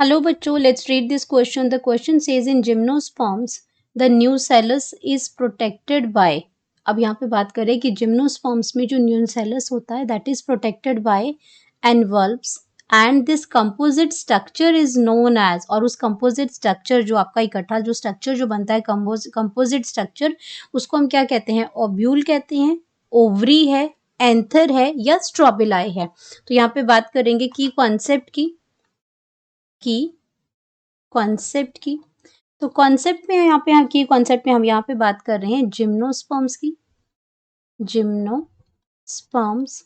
Hello बच्चों, let's read this question. The question says in gymnosperms the nucellus is protected by. अब यहाँ पे बात करें कि जिम्नोस्पर्म्स में जो न्यूसेलस होता है that is protected by envelopes and this composite structure is known as, और उस कंपोजिट स्ट्रक्चर जो आपका इकट्ठा जो स्ट्रक्चर जो बनता है कंपोजिट स्ट्रक्चर, उसको हम क्या कहते हैं? ओव्यूल कहते हैं, ओवरी है, एंथर है या स्ट्रोबिलाई है। तो यहाँ पे बात करेंगे की कॉन्सेप्ट की तो कॉन्सेप्ट में यहाँ पे की कॉन्सेप्ट में हम यहाँ पे बात कर रहे हैं जिम्नोस्पर्म्स की। जिम्नोस्पर्म्स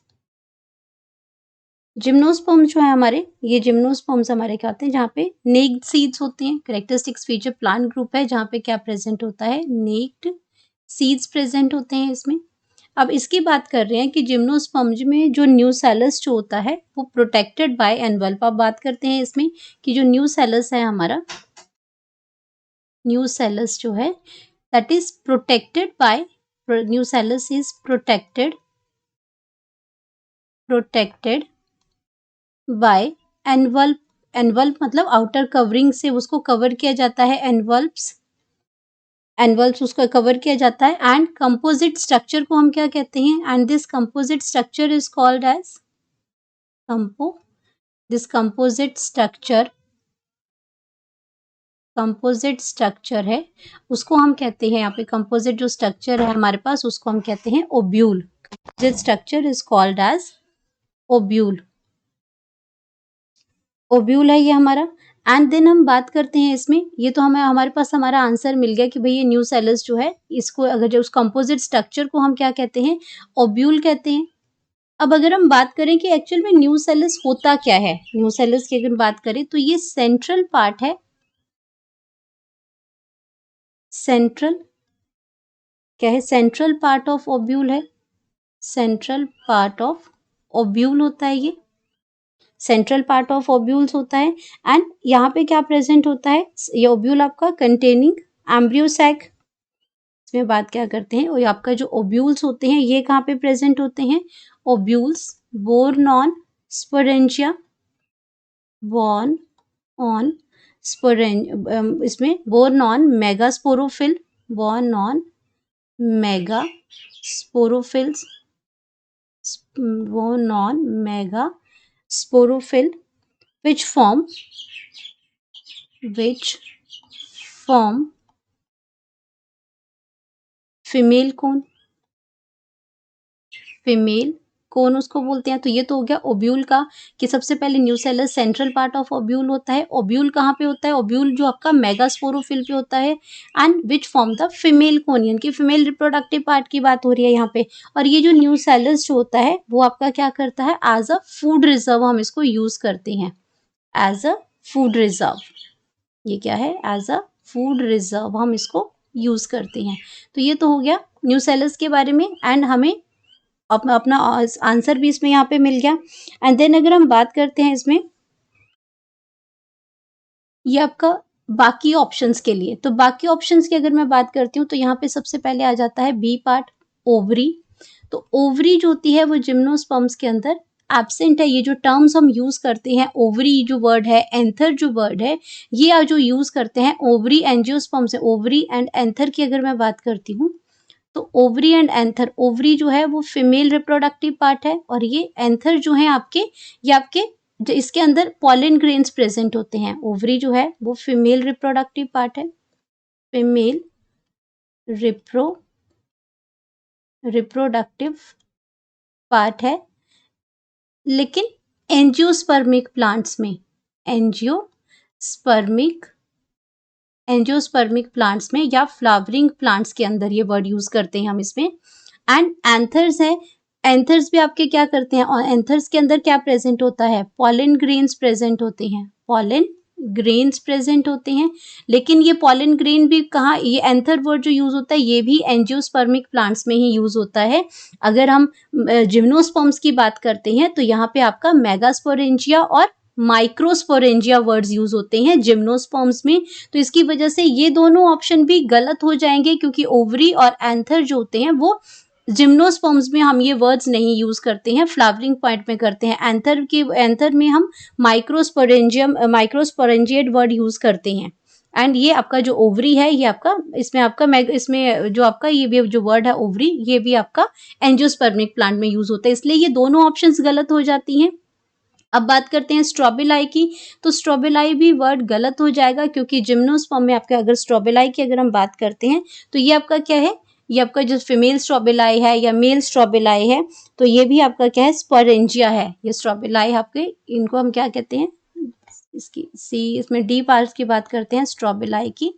जो है हमारे, ये जिम्नोस्पर्म्स हमारे क्या होते हैं? जहाँ पे नेक्ड सीड्स होते हैं। कैरेक्टरिस्टिक्स फीचर प्लांट ग्रुप है जहाँ पे क्या प्रेजेंट होता है? नेक्ड सीड्स प्रेजेंट होते हैं इसमें। अब इसकी बात कर रहे हैं कि जिम्नोस्पर्म्स में जो न्यूसेलस जो होता है वो प्रोटेक्टेड बाय एनवल्प। अब बात करते हैं इसमें कि जो न्यूसेलस है हमारा, न्यूसेलस जो है that is protected by, nucellus is protected by envelope. Envelope मतलब आउटर कवरिंग से उसको कवर किया जाता है, एनवल्प्स उसको कवर किया जाता है। एंड कंपोजिट स्ट्रक्चर को हम क्या कहते हैं? And this composite structure is called as this composite structure है उसको हम कहते हैं, यहाँ पे कंपोजिट जो स्ट्रक्चर है हमारे पास उसको हम कहते हैं ovule. This structure is called as ovule है ये हमारा। एंड देन हम बात करते हैं इसमें, ये तो हमें हमारे पास हमारा आंसर मिल गया कि भाई ये न्यूसेलस जो है, इसको अगर जो उस कंपोजिट स्ट्रक्चर को हम क्या कहते हैं? ओब्यूल कहते हैं। अब अगर हम बात करें कि एक्चुअल में न्यूसेलस होता क्या है, न्यूसेलस की अगर बात करें तो ये सेंट्रल पार्ट है। सेंट्रल पार्ट ऑफ ओब्यूल है। सेंट्रल पार्ट ऑफ ओब्यूल होता है, ये सेंट्रल पार्ट ऑफ ओब्यूल्स होता है। एंड यहाँ पे क्या प्रेजेंट होता है? ये ओब्यूल आपका कंटेनिंग एम्ब्रियो सैक। इसमें बात क्या करते हैं, और आपका जो ओब्यूल्स होते हैं ये कहाँ पे प्रेजेंट होते हैं? ओब्यूल्स बोर्न ऑन स्पोरेंजिया, इसमें borne on megasporophyll, borne on megasporophylls, borne on megasporophyll which form female cone उसको बोलते हैं। तो ये तो हो गया ओब्यूल का, कि सबसे पहले nucellus central part of ovule होता है। ओब्यूल कहाँ पे होता है? ओब्यूल जो आपका मेगास्पोरोफिल पे होता है। And which form the female कोनियन, की फीमेल रिप्रोडक्टिव पार्ट की बात हो रही है यहाँ पे। और ये जो न्यूसेलस जो होता है वो आपका क्या करता है? एज अ फूड रिजर्व हम इसको यूज करते हैं, एज अ फूड रिजर्व। ये क्या है? एज अ फूड रिजर्व हम इसको यूज करते हैं। तो ये तो हो गया न्यूसेलस के बारे में। एंड हमें अपना आंसर भी इसमें यहाँ पे मिल गया। एंड देन अगर हम बात करते हैं इसमें, ये आपका बाकी ऑप्शंस के लिए, तो बाकी ऑप्शंस की अगर मैं बात करती हूँ तो यहाँ पे सबसे पहले आ जाता है बी पार्ट, ओवरी। तो ओवरी जो होती है वो जिम्नोस्पर्म्स के अंदर एब्सेंट है। ये जो टर्म्स हम यूज करते हैं, ओवरी जो वर्ड है, एंथर जो वर्ड है, ये जो यूज करते हैं ओवरी एंजियोस्पर्म्स है। ओवरी एंड एंथर की अगर मैं बात करती हूँ तो ओवरी एंड एंथर, ओवरी जो है वो फीमेल रिप्रोडक्टिव पार्ट है, और ये एंथर जो है आपके, ये आपके इसके अंदर पॉलन ग्रेन्स प्रेजेंट होते हैं। ओवरी जो है वो फीमेल रिप्रोडक्टिव पार्ट है, फीमेल रिप्रोडक्टिव पार्ट है। लेकिन एंजियोस्पर्मिक प्लांट्स में, एंजियोस्पर्मिक प्लांट्स में या फ्लावरिंग प्लांट्स के अंदर ये वर्ड यूज करते हैं हम इसमें। एंड एंथर्स है, एंथर्स भी आपके क्या करते हैं? और एंथर्स के अंदर क्या प्रेजेंट होता है? पॉलन ग्रेन्स प्रेजेंट होते हैं, पॉलन ग्रेन्स प्रेजेंट होते हैं। लेकिन ये पॉलन ग्रेन भी कहाँ, ये एंथर वर्ड जो यूज होता है ये भी एंजियोस्पर्मिक प्लांट्स में ही यूज होता है। अगर हम जिम्नोस्पर्म्स की बात करते हैं तो यहाँ पे आपका मेगास्पोरेंजिया और माइक्रोस्पोरेंजिया वर्ड्स यूज होते हैं जिम्नोस्पर्म्स में। तो इसकी वजह से ये दोनों ऑप्शन भी गलत हो जाएंगे, क्योंकि ओवरी और एंथर जो होते हैं वो जिम्नोस्पर्म्स में हम ये वर्ड्स नहीं यूज करते हैं, फ्लावरिंग पॉइंट में करते हैं। एंथर में हम माइक्रोस्पोरेंजिएट वर्ड यूज करते हैं। एंड ये आपका जो ओवरी है, ये आपका इसमें जो आपका ये भी जो वर्ड है ओवरी, ये भी आपका एंजियोस्पर्मिक प्लांट में यूज होता है, इसलिए ये दोनों ऑप्शंस गलत हो जाती हैं। अब बात करते हैं स्ट्रोबिलाई की, तो स्ट्रोबिलाई भी वर्ड गलत हो जाएगा, क्योंकि जिम्नोस्पर्म में आपका अगर स्ट्रोबिलाई की अगर हम बात करते हैं तो ये आपका क्या है, ये आपका जो फीमेल स्ट्रोबिलाई है या मेल स्ट्रोबिलाई है, तो ये भी आपका क्या है, स्पोरेंजिया है। ये स्ट्रोबिलाई आपके, इनको हम क्या कहते हैं, इसकी सी इसमें डी पार्ट की बात करते हैं स्ट्रोबिलाई की।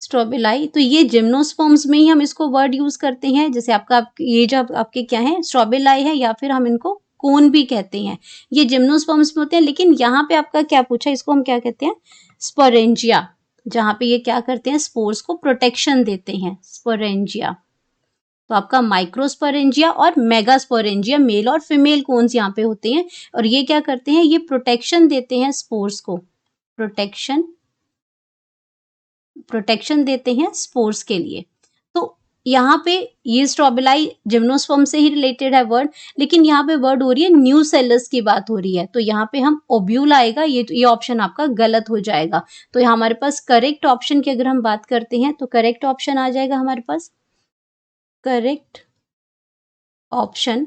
स्ट्रोबिलाई, तो ये जिम्नोस्पर्म्स में ही हम इसको वर्ड यूज करते हैं, जैसे ये जो आपके क्या है, स्ट्रोबिलाई है, या फिर हम इनको कोन भी कहते हैं। ये जिम्नोस्पर्म्स में होते हैं, लेकिन यहाँ पे आपका क्या पूछा, इसको हम क्या कहते हैं, स्पोरेंजिया, जहाँ पे ये क्या करते हैं, स्पोर्स को प्रोटेक्शन देते हैं, स्पोरेंजिया। तो आपका माइक्रोस्पोरेंजिया और मेगास्पोरेंजिया, मेल और फीमेल कोन्स यहाँ पे होते हैं, और ये क्या करते हैं, ये प्रोटेक्शन देते हैं स्पोर्स को, प्रोटेक्शन देते हैं स्पोर्स के लिए। तो यहाँ पे ये स्ट्रोबिलाई जिम्नोस्पर्म से ही रिलेटेड है वर्ड, लेकिन यहाँ पे वर्ड हो रही है न्यू सेलर्स की बात हो रही है, तो यहाँ पे हम ओब्यूल आएगा, ये ऑप्शन आपका गलत हो जाएगा। तो यहाँ हमारे पास करेक्ट ऑप्शन की अगर हम बात करते हैं, तो करेक्ट ऑप्शन आ जाएगा हमारे पास, correct option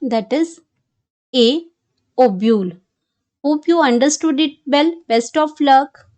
that is A, ovule. Hope you understood it well. Best of luck.